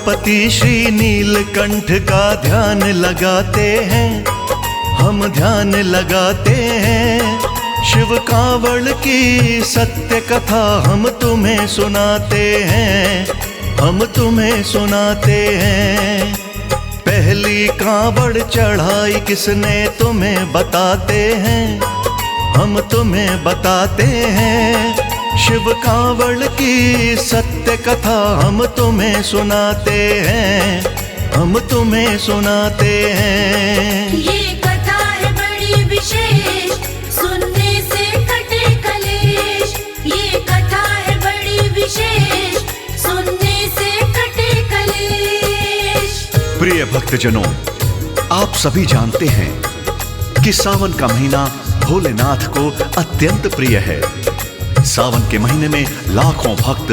गौरपति श्री नीलकंठ का ध्यान लगाते हैं, हम ध्यान लगाते हैं। शिव कांवड़ की सत्य कथा हम तुम्हें सुनाते हैं, हम तुम्हें सुनाते हैं। पहली कांवड़ चढ़ाई किसने तुम्हें बताते हैं, हम तुम्हें बताते हैं। शिव कांवड़ की सत्य कथा हम तुम्हें सुनाते हैं, हम तुम्हें सुनाते हैं। ये कथा है बड़ी विशेष, सुनने से कटे कलेश। ये कथा है बड़ी विशेष, सुनने से कटे कलेश। प्रिय भक्तजनों, आप सभी जानते हैं कि सावन का महीना भोलेनाथ को अत्यंत प्रिय है। सावन के महीने में लाखों भक्त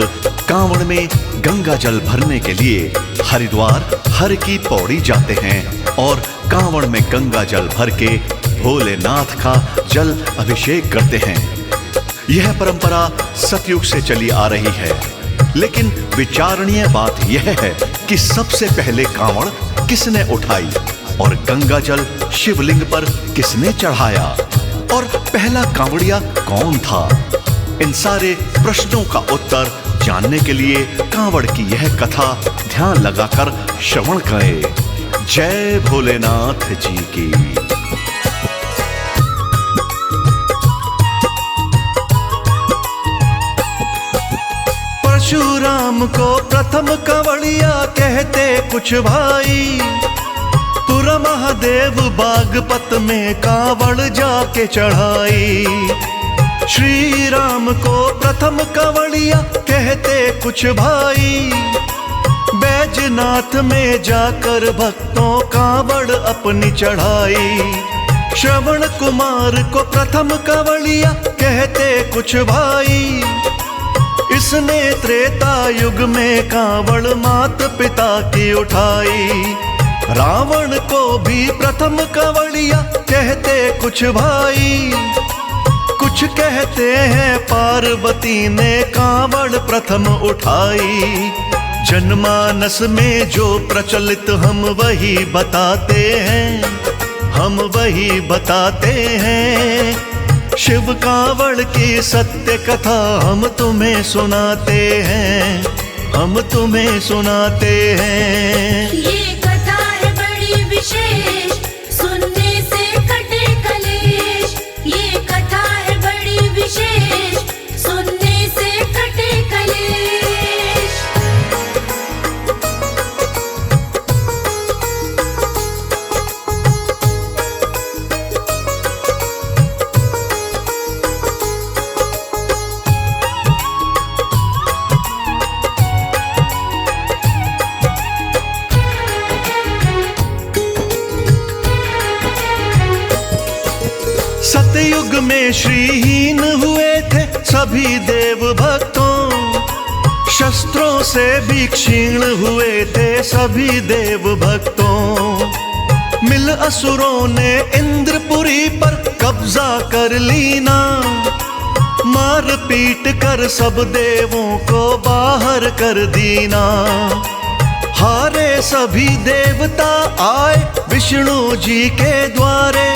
कांवड़ में गंगा जल भरने के लिए हरिद्वार हर की पौड़ी जाते हैं और कांवड़ में गंगा जल भर के भोलेनाथ का जल अभिषेक करते हैं। यह परंपरा सतयुग से चली आ रही है, लेकिन विचारणीय बात यह है कि सबसे पहले कांवड़ किसने उठाई और गंगा जल शिवलिंग पर किसने चढ़ाया और पहला कांवड़िया कौन था। इन सारे प्रश्नों का उत्तर जानने के लिए कांवड़ की यह कथा ध्यान लगाकर श्रवण करें। जय भोलेनाथ जी की। परशुराम को प्रथम कांवड़िया कहते कुछ भाई, पुरा महादेव बागपत में कांवड़ जाके चढ़ाई। श्री राम को प्रथम कांवड़िया कहते कुछ भाई, बैजनाथ में जाकर भक्तों कांवड़ अपनी चढ़ाई। श्रवण कुमार को प्रथम कांवड़िया कहते कुछ भाई, इसने त्रेता युग में कांवड़ मात पिता की उठाई। रावण को भी प्रथम कांवड़िया कहते कुछ भाई, कुछ कहते हैं पार्वती ने कांवड़ प्रथम उठाई। जनमानस में जो प्रचलित हम वही बताते हैं, हम वही बताते हैं। शिव कांवड़ की सत्य कथा हम तुम्हें सुनाते हैं, हम तुम्हें सुनाते हैं। ये कथा है बड़ी विशेष, सुनने से कटे कलेश। ये कथा है बड़ी विशेष, सुनने से कटे कलेश। सतयुग में श्रीहीन हुए थे सभी देव भक्तों, शस्त्रों से भी क्षीण हुए थे सभी देव भक्तों। मिल असुरों ने इंद्रपुरी पर कब्जा कर लीना, मार पीट कर सब देवों को बाहर कर दीना। हारे सभी देवता आए विष्णु जी के द्वारे,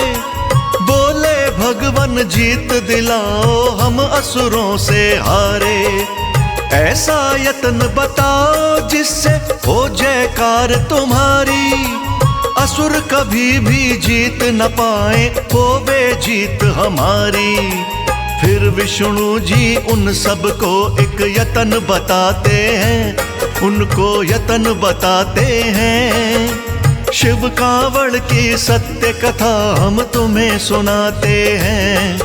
बोले भगवन जीत दिलाओ हम असुरों से हारे। ऐसा यत्न बताओ जिससे हो जयकार तुम्हारी, असुर कभी भी जीत न पाए होवे जीत हमारी। फिर विष्णु जी उन सब को एक यत्न बताते हैं, उनको यत्न बताते हैं। शिव कांवड़ की सत्य कथा हम तुम्हें सुनाते हैं,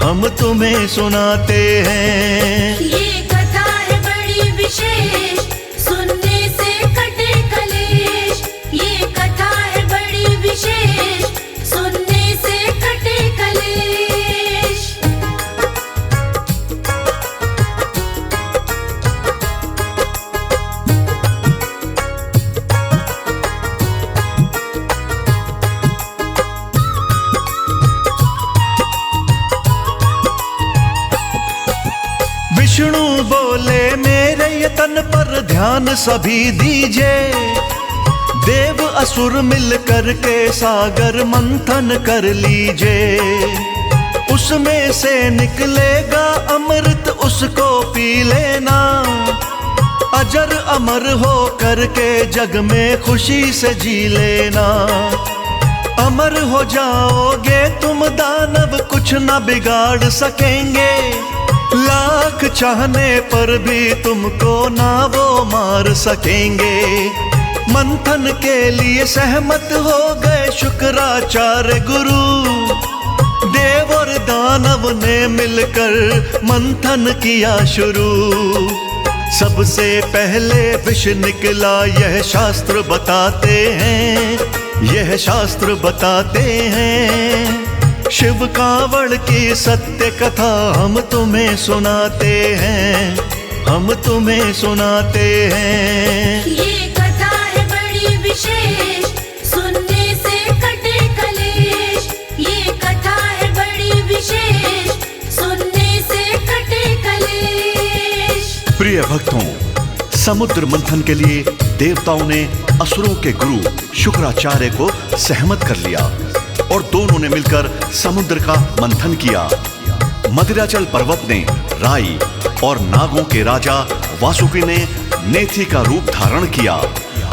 हम तुम्हें सुनाते हैं। ये कथा है बड़ी विशेष, सुनने से कटे कलेश। ये कथा है बड़ी विशेष, सुनने से कटे कलेश। विष्णु मंथन पर ध्यान सभी दीजिए। देव असुर मिल कर के सागर मंथन कर लीजिए। उसमें से निकलेगा अमृत, उसको पी लेना। अजर अमर हो करके जग में खुशी से जी लेना। अमर हो जाओगे तुम दानव, कुछ न बिगाड़ सकेंगे। लाख चाहने पर भी तुमको ना वो मार सकेंगे। मंथन के लिए सहमत हो गए शुक्राचार्य गुरु। देव और दानव ने मिलकर मंथन किया शुरू। सबसे पहले विष निकला, यह शास्त्र बताते हैं, यह शास्त्र बताते हैं। शिव कावड़ की सत्य कथा हम तुम्हें सुनाते हैं, हम तुम्हें सुनाते हैं। ये कथा है बड़ी विशेष, सुनने से कटे कलेश। ये कथा है बड़ी विशेष, सुनने से कटे कलेश। प्रिय भक्तों, समुद्र मंथन के लिए देवताओं ने असुरों के गुरु शुक्राचार्य को सहमत कर लिया और दोनों ने मिलकर समुद्र का मंथन किया। मदिराचल पर्वत ने राई और नागों के राजा वासुकी ने नेथी का रूप धारण किया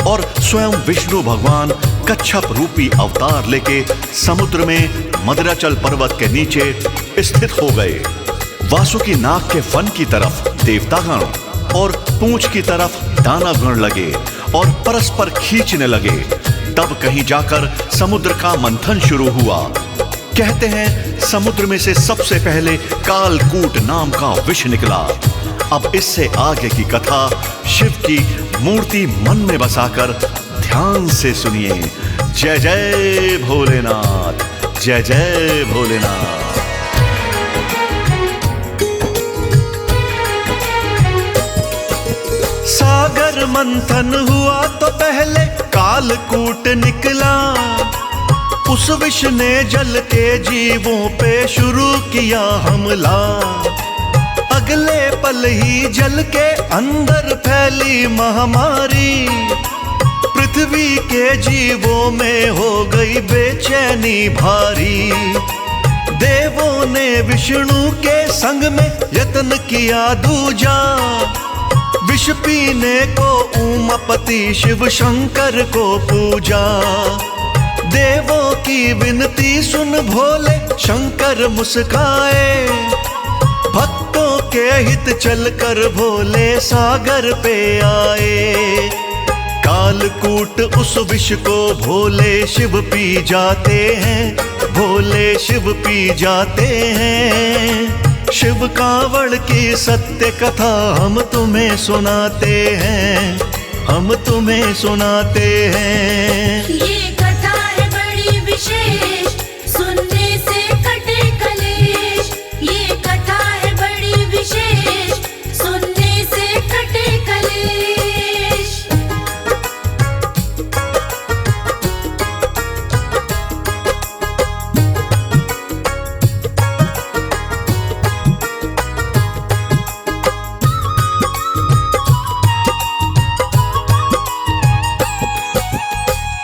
और स्वयं विष्णु भगवान कच्छप रूपी अवतार लेके समुद्र में मदिराचल पर्वत के नीचे स्थित हो गए। वासुकी नाग के फन की तरफ देवतागण और पूंछ की तरफ दानवगण लगे और परस्पर खींचने लगे। तब कहीं जाकर समुद्र का मंथन शुरू हुआ। कहते हैं समुद्र में से सबसे पहले कालकूट नाम का विष निकला। अब इससे आगे की कथा शिव की मूर्ति मन में बसाकर ध्यान से सुनिए। जय जय भोलेनाथ, जय जय भोलेनाथ। सागर मंथन हुआ तो पहले कालकूट निकला। उस विष ने जल के जीवों पे शुरू किया हमला। अगले पल ही जल के अंदर फैली महामारी। पृथ्वी के जीवों में हो गई बेचैनी भारी। देवों ने विष्णु के संग में यत्न किया दूजा। विष पीने को उमापति शिव शंकर को पूजा। देवों की विनती सुन भोले शंकर मुस्काए। भक्तों के हित चलकर भोले सागर पे आए। कालकूट उस विष को भोले शिव पी जाते हैं, भोले शिव पी जाते हैं। शिव कावड़ की सत्य कथा हम तुम्हें सुनाते हैं, हम तुम्हें सुनाते हैं। ये कथा है बड़ी विशेष, सुनने से कटे कलेश। ये कथा है बड़ी विशेष, सुनने से कटे कलेश।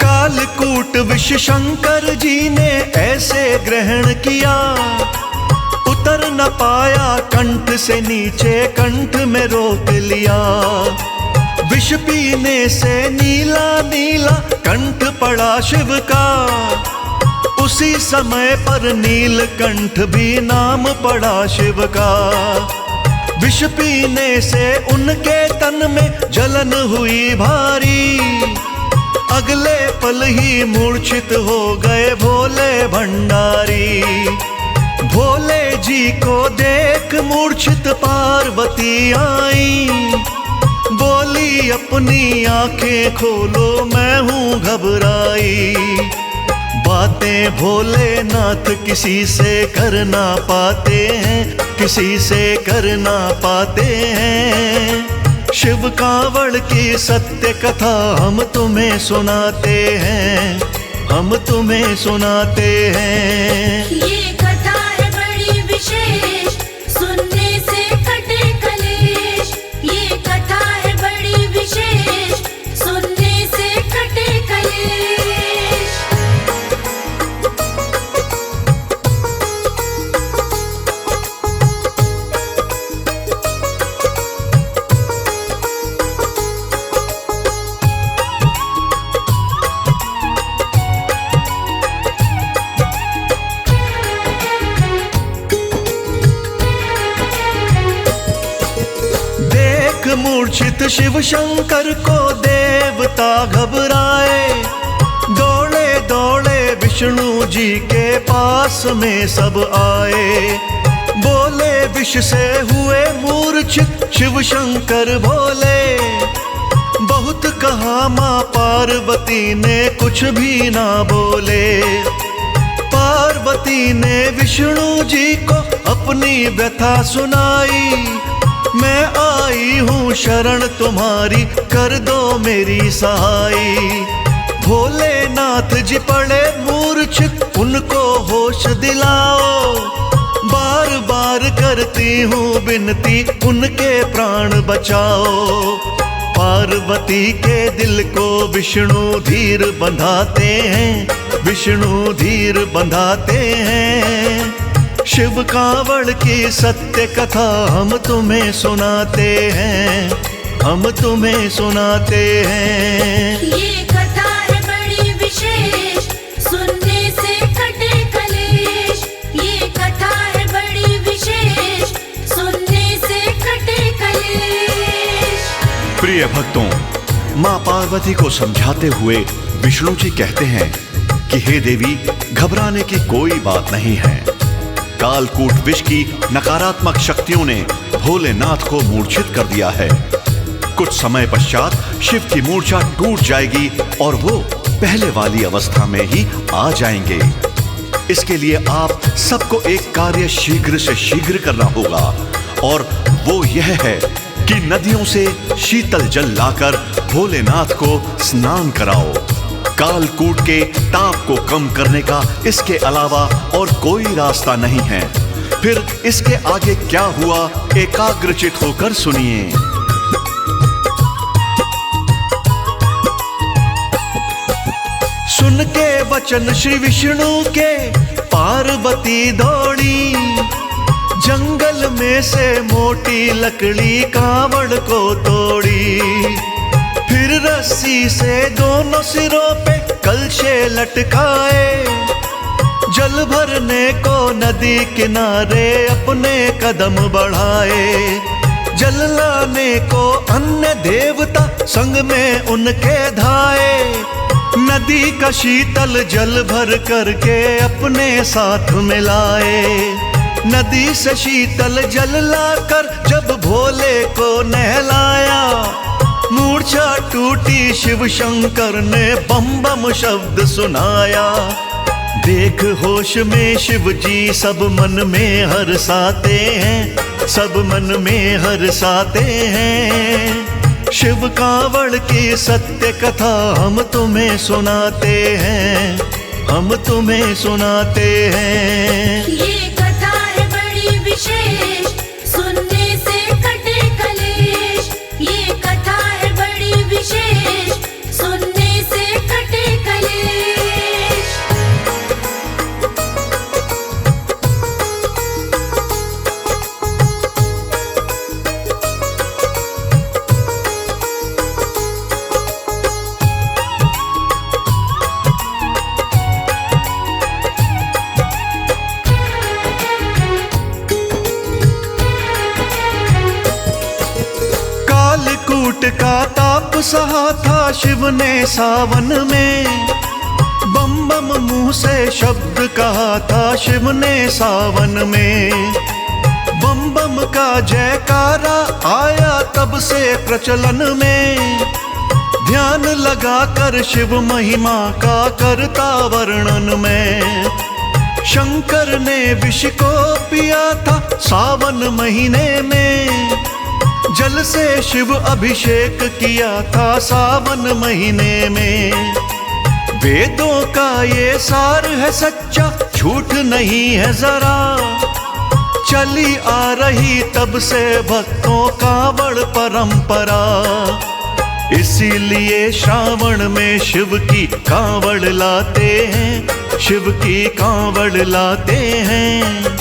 कालकूट विष शंकर जी ने ऐसे ग्रहण किया। उतर न पाया कंठ से नीचे, कंठ में रोक लिया। विष पीने से नीला नीला कंठ पड़ा शिव का। उसी समय पर नीलकंठ भी नाम पड़ा शिव का। विष पीने से उनके तन में जलन हुई भारी। अगले पल ही मूर्छित हो गए भोले भंडारी। भोले जी को देख मूर्छित पार्वती आई। बोली अपनी आंखें खोलो, मैं हूँ घबराई। बातें भोलेनाथ किसी से कर ना पाते हैं, किसी से कर ना पाते हैं। शिव कावड़ की सत्य कथा हम तुम्हें सुनाते हैं, हम तुम्हें सुनाते हैं। ये कथा है बड़ी विशेष, सुनने से कटे कलेश। ये कथा है मूर्छित शिव शंकर को देवता घबराए, दौड़े दौड़े विष्णु जी के पास में सब आए। बोले विष से हुए मूर्छित शिव शंकर बोले, बहुत कहा मां पार्वती ने कुछ भी ना बोले। पार्वती ने विष्णु जी को अपनी व्यथा सुनाई, मैं आई हूँ शरण तुम्हारी, कर दो मेरी सहाई। भोलेनाथ जी पड़े मूर्छित, उनको होश दिलाओ, बार बार करती हूँ विनती, उनके प्राण बचाओ। पार्वती के दिल को विष्णु धीर बंधाते हैं, विष्णु धीर बंधाते हैं। शिव कांवड़ की सत्य कथा हम तुम्हें सुनाते हैं, हम तुम्हें सुनाते हैं। ये कथा है बड़ी विशेष, सुनने से कटे कलेश। ये कथा है बड़ी विशेष, सुनने से कटे कलेश। प्रिय भक्तों, मां पार्वती को समझाते हुए विष्णु जी कहते हैं कि हे देवी, घबराने की कोई बात नहीं है। कालकूट विष की नकारात्मक शक्तियों ने भोलेनाथ को मूर्छित कर दिया है। कुछ समय पश्चात शिव की मूर्छा टूट जाएगी और वो पहले वाली अवस्था में ही आ जाएंगे। इसके लिए आप सबको एक कार्य शीघ्र से शीघ्र करना होगा, और वो यह है कि नदियों से शीतल जल लाकर भोलेनाथ को स्नान कराओ। कालकूट के ताप को कम करने का इसके अलावा और कोई रास्ता नहीं है। फिर इसके आगे क्या हुआ, एकाग्रचित होकर सुनिए। सुन के वचन श्री विष्णु के पार्वती दौड़ी, जंगल में से मोटी लकड़ी कांवड़ को तोड़ी। फिर रस्सी से दोनों सिरों पे कलशे लटकाए, जल भरने को नदी किनारे अपने कदम बढ़ाए। जल लाने को अन्य देवता संग में उनके धाए, नदी का शीतल जल भर करके अपने साथ मिलाए। नदी से शीतल जल लाकर जब भोले को नहलाया, मूर्छा टूटी शिव शंकर ने बम बम शब्द सुनाया। देख होश में शिव जी सब मन में हर्षाते हैं, सब मन में हर्षाते हैं। शिव कांवड़ की सत्य कथा हम तुम्हें सुनाते हैं, हम तुम्हें सुनाते हैं। ये कथा है बड़ी विशेष, सुनने से कटे कलेश। ये कथा है बड़ी विशेष, सुनने से कटे कलेश। कालकूट का ताप सहा था शिव ने सावन में, बम बम मुंह से शब्द कहा था शिव ने सावन में। बम बम का जयकारा आया तब से प्रचलन में, ध्यान लगा कर शिव महिमा का करता वर्णन में। शंकर ने विष को पिया था सावन महीने में, जल से शिव अभिषेक किया था सावन महीने में। वेदों का ये सार है सच्चा, झूठ नहीं है जरा, चली आ रही तब से भक्तों कांवड़ परंपरा। इसीलिए श्रावण में शिव की कांवड़ लाते हैं, शिव की कांवड़ लाते हैं।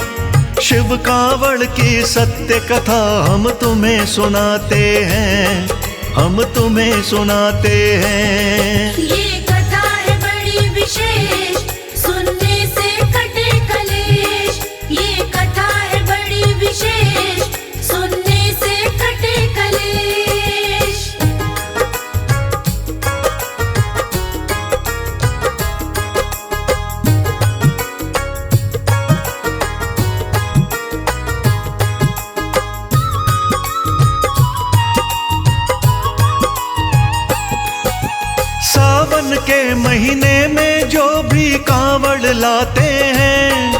शिव कांवड़ की सत्य कथा हम तुम्हें सुनाते हैं, हम तुम्हें सुनाते हैं। ये कथा है बड़ी विशेष, सुनने से कटे कलेश। ये कथा है बड़ी विशेष, सुनने से कटे कलेश। महीने में जो भी कांवड़ लाते हैं,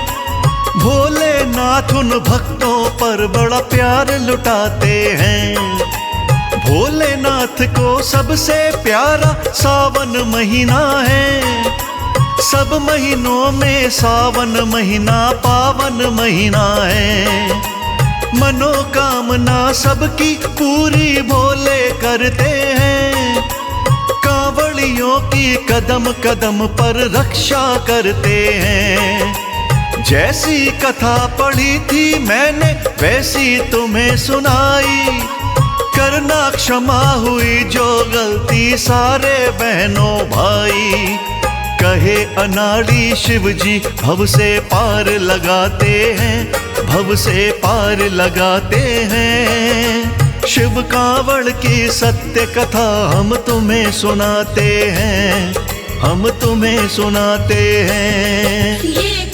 भोलेनाथ उन भक्तों पर बड़ा प्यार लुटाते हैं। भोलेनाथ को सबसे प्यारा सावन महीना है। सब महीनों में सावन महीना पावन महीना है। मनोकामना सबकी पूरी भोले करते हैं। कांवड़ियों की कदम कदम पर रक्षा करते हैं। जैसी कथा पढ़ी थी मैंने वैसी तुम्हें सुनाई। करना क्षमा हुई जो गलती सारे बहनों भाई। कहे अनाड़ी शिव जी भव से पार लगाते हैं, भव से पार लगाते हैं। शिव कांवड़ की सत्य कथा हम तुम्हें सुनाते हैं, हम तुम्हें सुनाते हैं। ये